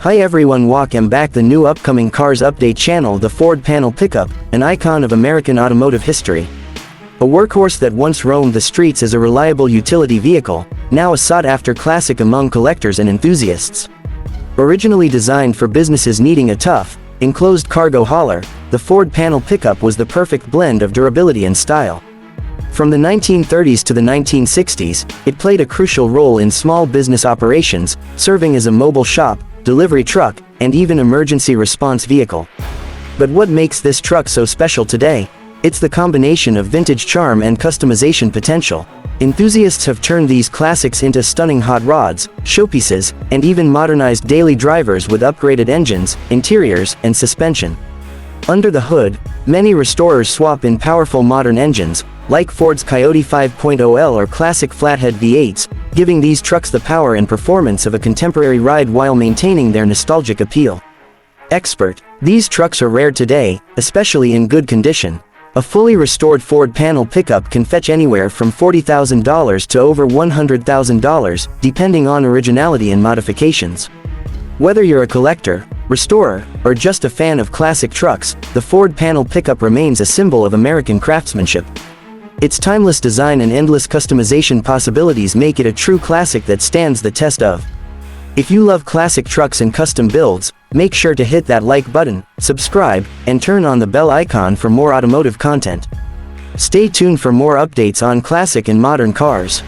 Hi everyone, welcome back the new upcoming Cars Update channel. The Ford panel pickup, an icon of American automotive history. A workhorse that once roamed the streets as a reliable utility vehicle, now a sought-after classic among collectors and enthusiasts. Originally designed for businesses needing a tough, enclosed cargo hauler, the Ford panel pickup was the perfect blend of durability and style. From the 1930s to the 1960s, it played a crucial role in small business operations, serving as a mobile shop, delivery truck, and even emergency response vehicle. But what makes this truck so special today? It's the combination of vintage charm and customization potential. Enthusiasts have turned these classics into stunning hot rods, showpieces, and even modernized daily drivers with upgraded engines, interiors, and suspension. Under the hood, many restorers swap in powerful modern engines, like Ford's Coyote 5.0L or classic flathead V8s, giving these trucks the power and performance of a contemporary ride while maintaining their nostalgic appeal. Expert, these trucks are rare today, especially in good condition. A fully restored Ford panel pickup can fetch anywhere from $40,000 to over $100,000, depending on originality and modifications. Whether you're a collector, restorer, or just a fan of classic trucks, the Ford panel pickup remains a symbol of American craftsmanship. Its timeless design and endless customization possibilities make it a true classic that stands the test of. If you love classic trucks and custom builds, make sure to hit that like button, subscribe, and turn on the bell icon for more automotive content. Stay tuned for more updates on classic and modern cars.